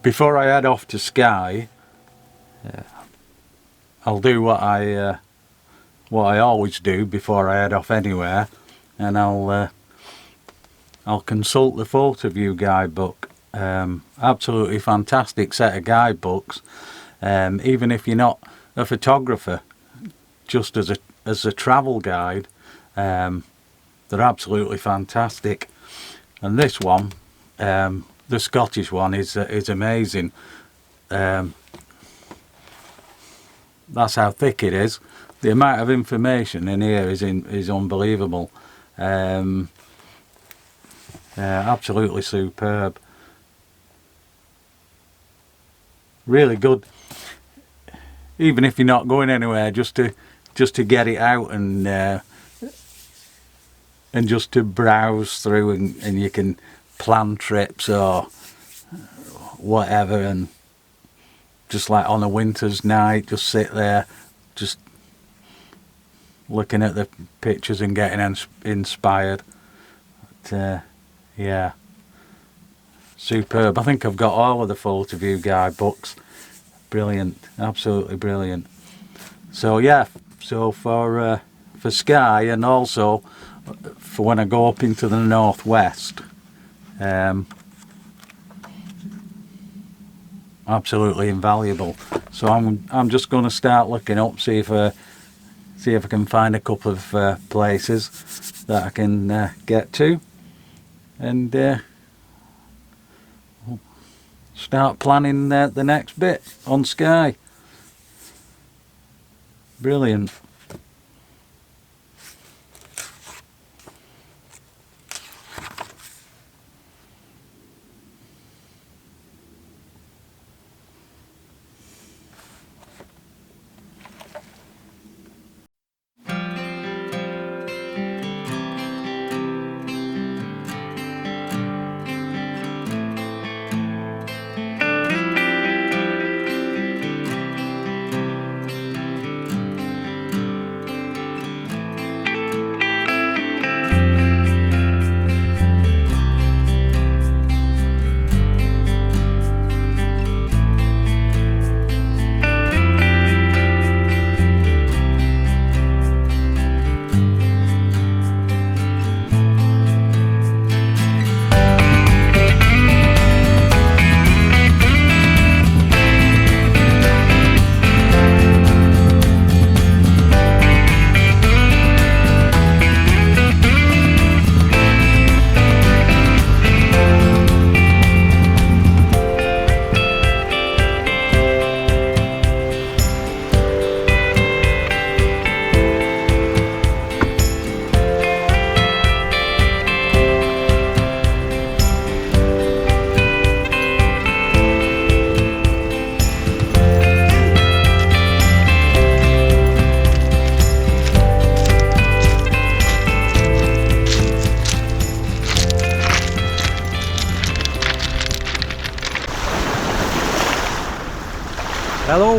before I head off to Skye, I'll do what I always do before I head off anywhere, and I'll consult the photo view guidebook. Absolutely fantastic set of guidebooks. Even if you're not a photographer, just as a travel guide, they're absolutely fantastic. And this one, the Scottish one, is amazing. That's how thick it is. The amount of information in here is unbelievable. Absolutely superb. Really good. Even if you're not going anywhere, just to get it out and just to browse through, and you can plan trips or whatever, and just like on a winter's night, just sit there, just looking at the pictures and getting inspired. But, yeah, superb. I think I've got all of the photo view guidebooks. Brilliant, absolutely brilliant. So yeah, so for Skye, and also for when I go up into the northwest, absolutely invaluable. So I'm just going to start looking up, see if I can find a couple of places that I can get to, and start planning the next bit on Skye. Brilliant. Hello,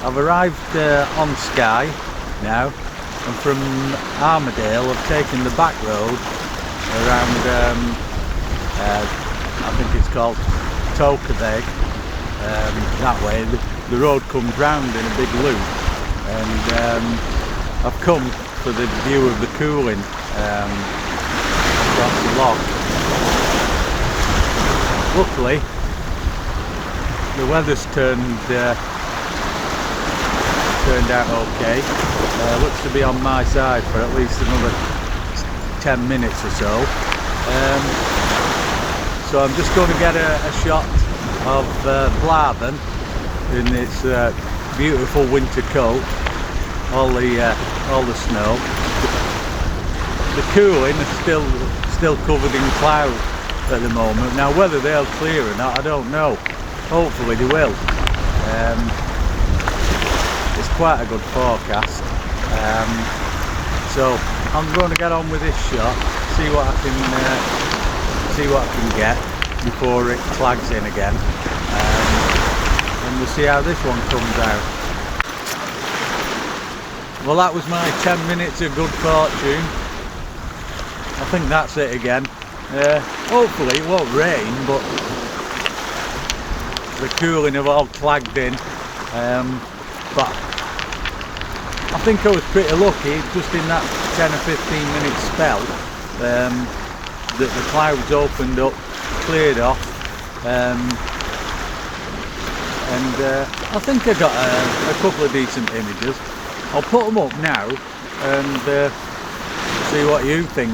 I've arrived on Skye now, and from Armadale I've taken the back road around, I think it's called Tokaveg. That way the road comes round in a big loop, and I've come for the view of the cooling across the loch. Luckily the weather's turned out okay. Looks to be on my side for at least another 10 minutes or so. So I'm just going to get a shot of Blathen in its beautiful winter coat, all the snow. The cooling is still covered in cloud at the moment. Now whether they'll clear or not, I don't know. Hopefully they will. It's quite a good forecast. So I'm going to get on with this shot, see what I can get before it flags in again, and we'll see how this one comes out. Well, that was my 10 minutes of good fortune. I think that's it again. Hopefully it won't rain, but the cooling have all clagged in, but I think I was pretty lucky just in that 10 or 15 minute spell that the clouds opened up, cleared off, and I think I got a couple of decent images. I'll put them up now and see what you think.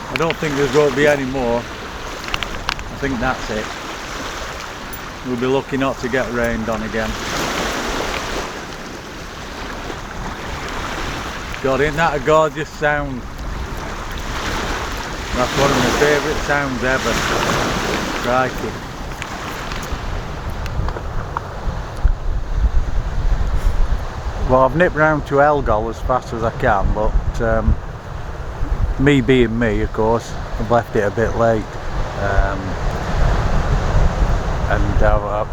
I don't think there won't be any more. I think that's it. We'll be lucky not to get rained on again. God, isn't that a gorgeous sound? That's one of my favourite sounds ever. Crikey. Well, I've nipped round to Elgol as fast as I can, but me being me, of course, I've left it a bit late, and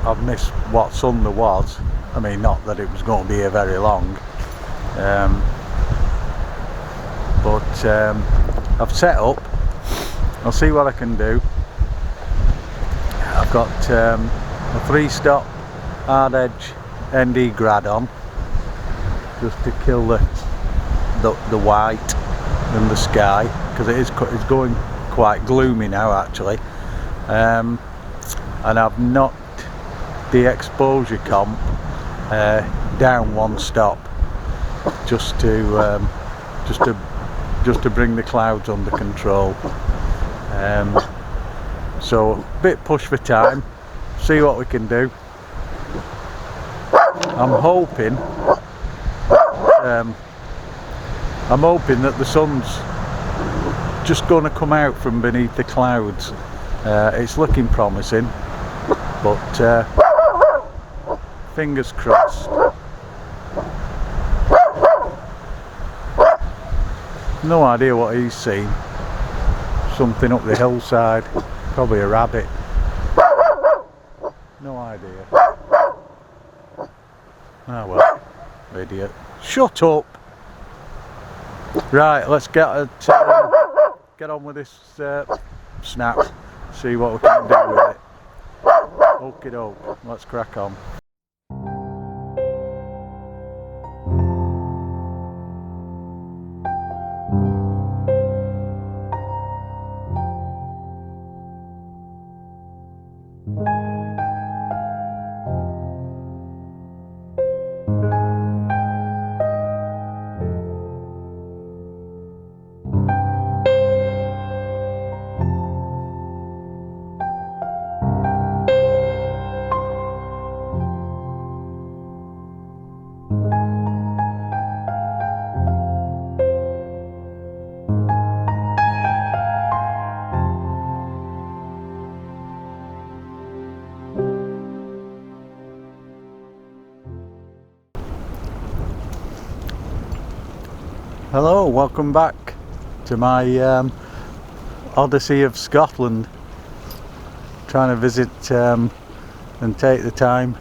I've missed what sun there was. I mean, not that it was going to be here very long, but I've set up. I'll see what I can do. I've got a 3-stop hard edge ND grad on, just to kill the white and the sky, because it's going quite gloomy now actually, and I've knocked the exposure comp down 1 stop just to bring the clouds under control. So a bit push for time, see what we can do. I'm hoping that the sun's just going to come out from beneath the clouds. It's looking promising, but fingers crossed. No idea what he's seen. Something up the hillside, probably a rabbit. No idea. Ah well, idiot. Shut up! Right, let's get on with this snap, see what we can do with it. Okie doke, let's crack on. Hello, welcome back to my Odyssey of Scotland. Trying to visit and take the time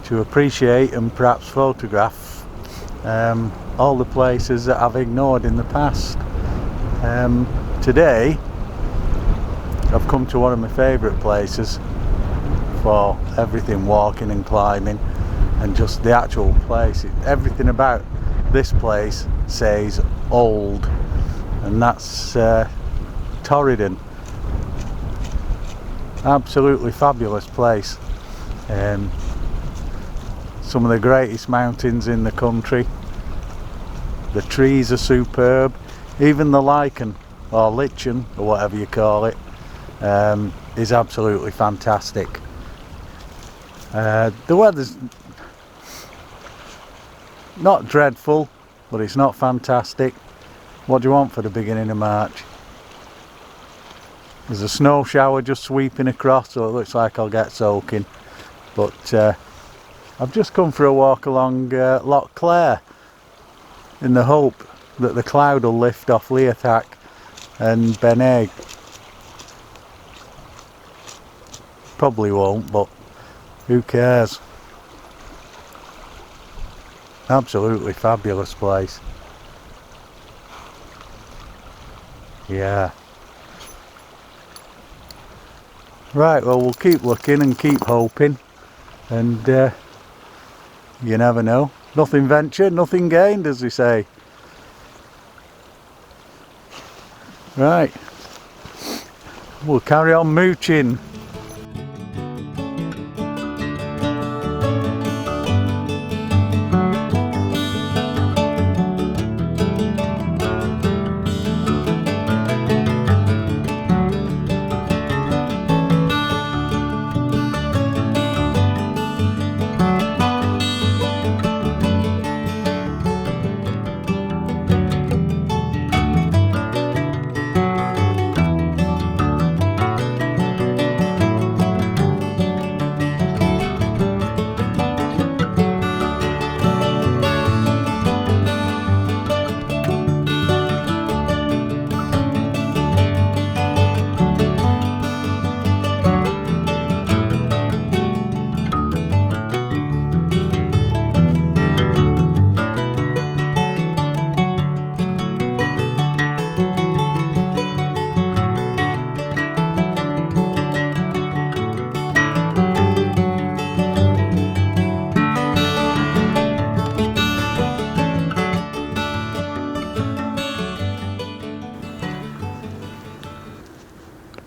to appreciate and perhaps photograph all the places that I've ignored in the past. Today I've come to one of my favourite places for everything walking and climbing, and just the actual place. Everything about this place says old, and that's Torridon. Absolutely fabulous place. Some of the greatest mountains in the country, The trees are superb. Even the lichen, or lichen, or whatever you call it, is absolutely fantastic. The weather's not dreadful, but it's not fantastic. What do you want for the beginning of March? There's a snow shower just sweeping across, so it looks like I'll get soaking. But I've just come for a walk along Loch Clare in the hope that the cloud will lift off Leothack and Ben Egg. Probably won't, but who cares? Absolutely fabulous place. Yeah. Right, well, we'll keep looking and keep hoping, and you never know. Nothing ventured, nothing gained, as they say. Right, we'll carry on mooching.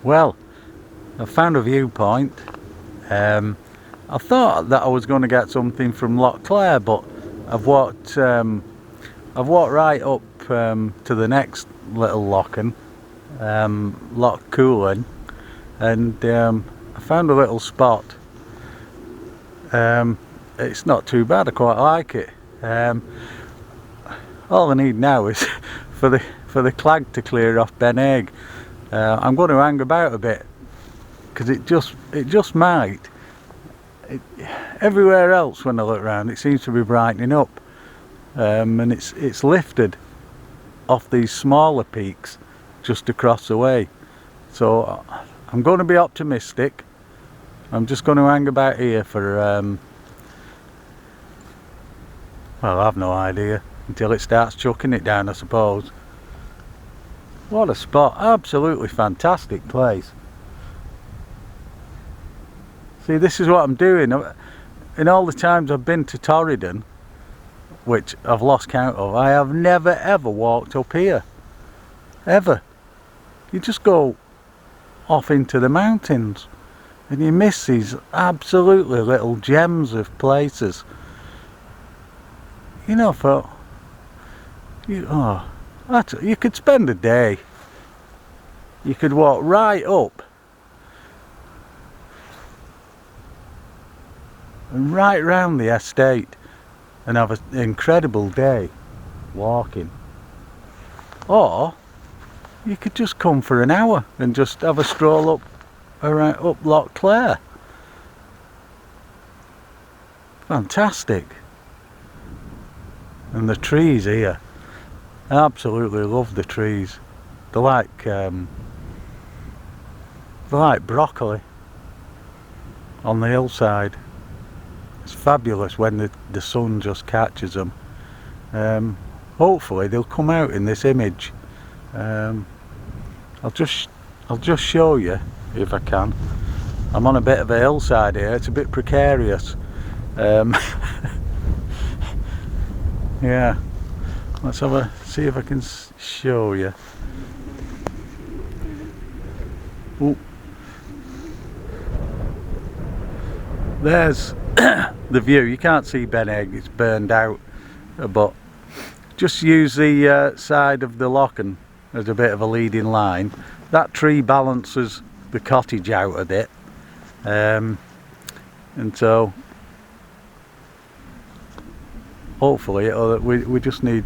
Well, I found a viewpoint. I thought that I was going to get something from Loch Clare, but I've walked right up to the next little lochen, Loch Coolin, and I found a little spot. It's not too bad. I quite like it. All I need now is for the clag to clear off Ben Egg. I'm going to hang about a bit because it just might. Everywhere else when I look around it seems to be brightening up, and it's lifted off these smaller peaks just across the way. So I'm going to be optimistic. I'm just going to hang about here for well, I've no idea until it starts chucking it down, I suppose. What a spot, absolutely fantastic place. See, this is what I'm doing. In all the times I've been to Torridon, which I've lost count of, I have never ever walked up here. Ever. You just go off into the mountains and you miss these absolutely little gems of places. You know, you could spend a day. You could walk right up and right round the estate and have an incredible day walking. Or you could just come for an hour and just have a stroll up Loch Clare. Fantastic. And the trees here, I absolutely love the trees. They're like broccoli on the hillside. It's fabulous when the sun just catches them. Hopefully they'll come out in this image. I'll just show you if I can. I'm on a bit of a hillside here. It's a bit precarious. Yeah, let's see if I can show you. Ooh. There's the view. You can't see Ben Egg, it's burned out, but just use the side of the lock and as a bit of a leading line. That tree balances the cottage out a bit, and so hopefully we just need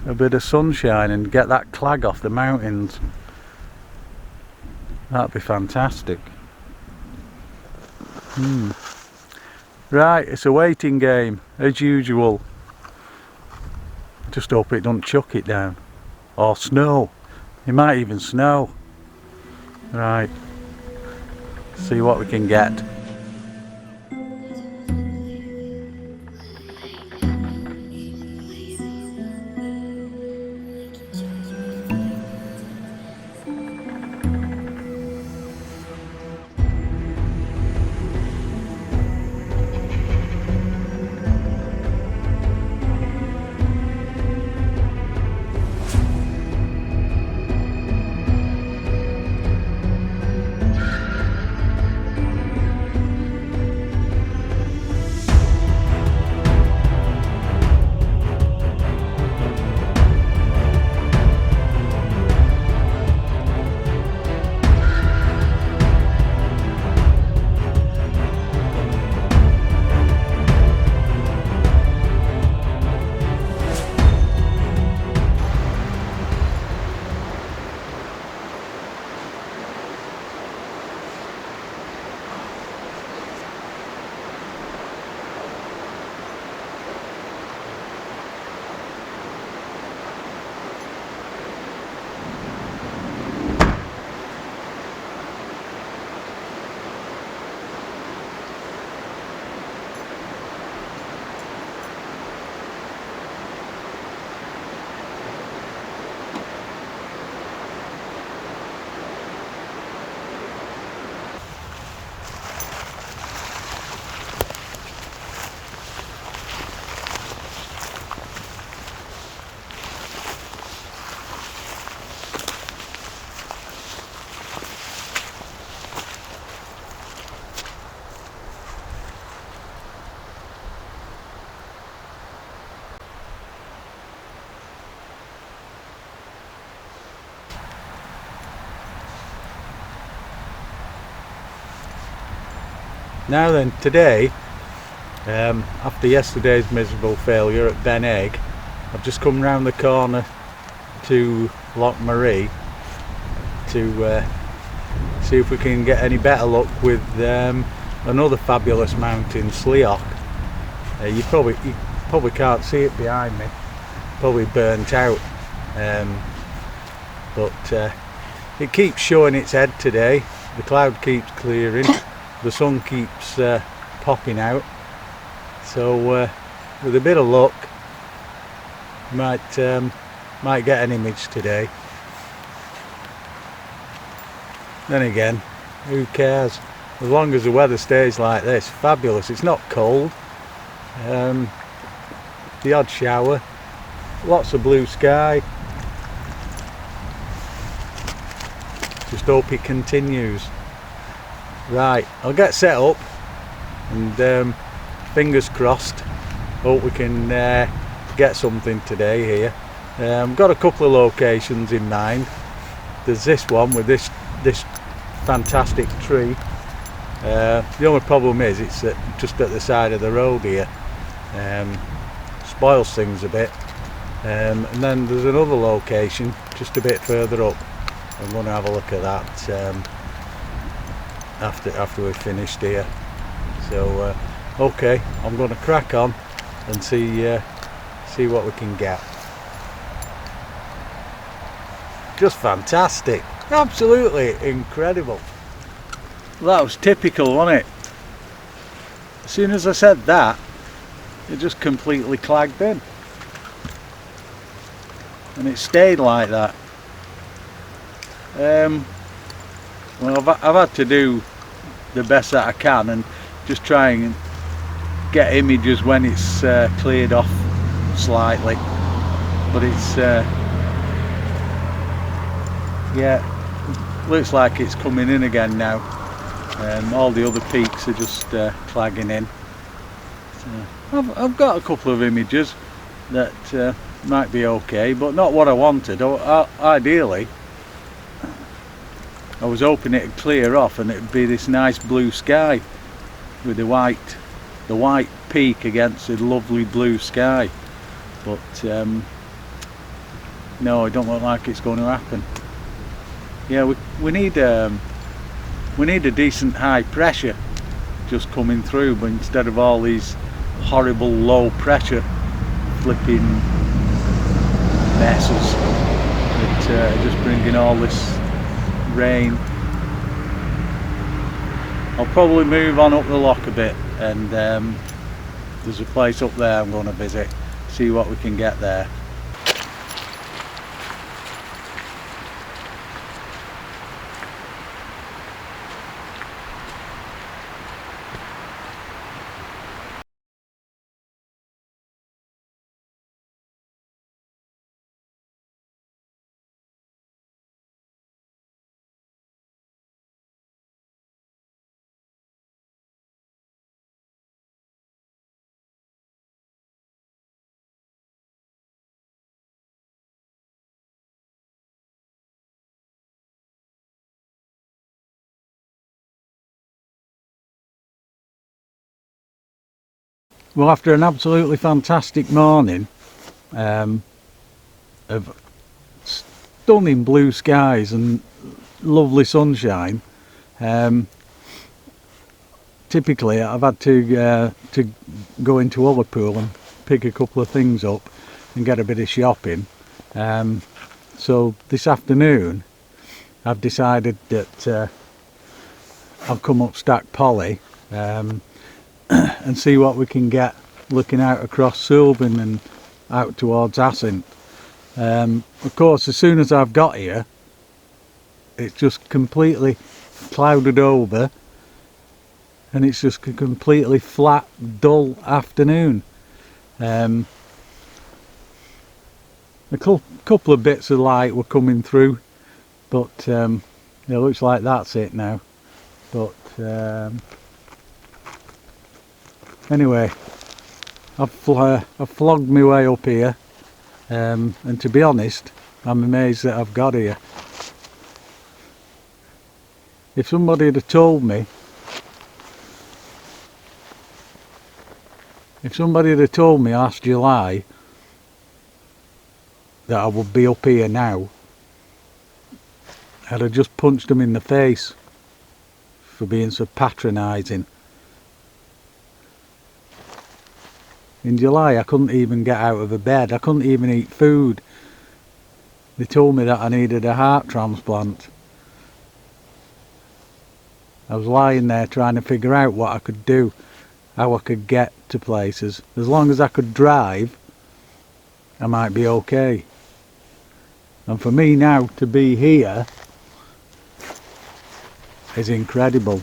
a bit of sunshine and get that clag off the mountains. That'd be fantastic. Right, it's a waiting game as usual. Just hope it don't chuck it down or snow. It might even snow. Right, see what we can get. Now then, today, after yesterday's miserable failure at Ben Egg, I've just come round the corner to Loch Marie to see if we can get any better luck with another fabulous mountain, Sleoch. You probably can't see it behind me, probably burnt out, but it keeps showing its head today. The cloud keeps clearing. The sun keeps popping out, so with a bit of luck might get an image today. Then again, who cares, as long as the weather stays like this. Fabulous. It's not cold, the odd shower, lots of blue sky. Just hope it continues. Right, I'll get set up and fingers crossed, hope we can get something today here. Got a couple of locations in mind. There's this one with this fantastic tree. The only problem is it's just at the side of the road here. Spoils things a bit. And then there's another location just a bit further up. I'm going to have a look at that after we've finished here. So okay, I'm going to crack on and see what we can get. Just fantastic, absolutely incredible. That was typical, wasn't it? As soon as I said that, it just completely clagged in, and it stayed like that. Well, I've had to do the best that I can and just try and get images when it's cleared off slightly, but it's yeah, looks like it's coming in again now. All the other peaks are just clagging in. So I've got a couple of images that might be okay, but not what I wanted. Ideally, I was hoping it'd clear off and it'd be this nice blue sky with the white peak against the lovely blue sky. But no, it don't look like it's going to happen. Yeah, we need a decent high pressure just coming through, but instead of all these horrible low pressure flipping messes that just bringing all this rain. I'll probably move on up the lock a bit, and there's a place up there I'm going to visit, see what we can get there. Well, after an absolutely fantastic morning of stunning blue skies and lovely sunshine, typically I've had to go into Ullapool and pick a couple of things up and get a bit of shopping. So this afternoon I've decided that I'll come up Stack Polly and see what we can get looking out across Sulbin and out towards Assynt. Of course, as soon as I've got here, it's just completely clouded over and it's just a completely flat, dull afternoon. A couple of bits of light were coming through, but it looks like that's it now. But anyway, I've flogged my way up here, and to be honest, I'm amazed that I've got here. If somebody had told me last July that I would be up here now, I'd have just punched them in the face for being so patronising. In July I couldn't even get out of a bed, I couldn't even eat food. They told me that I needed a heart transplant. I was lying there trying to figure out what I could do, how I could get to places. As long as I could drive, I might be okay. And for me now to be here is incredible.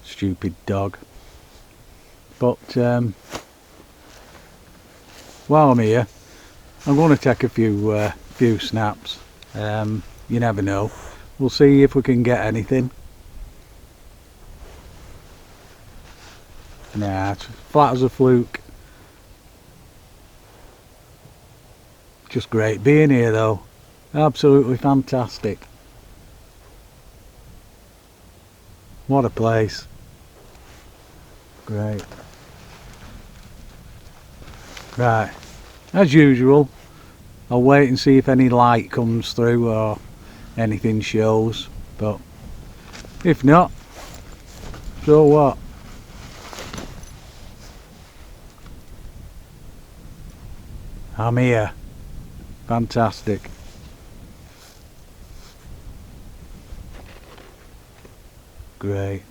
Stupid dog. But while I'm here, I'm going to take a few snaps. You never know. We'll see if we can get anything. Nah, it's flat as a fluke. Just great being here though. Absolutely fantastic. What a place. Great. Right, as usual, I'll wait and see if any light comes through or anything shows, but if not, so what? I'm here. Fantastic. Great.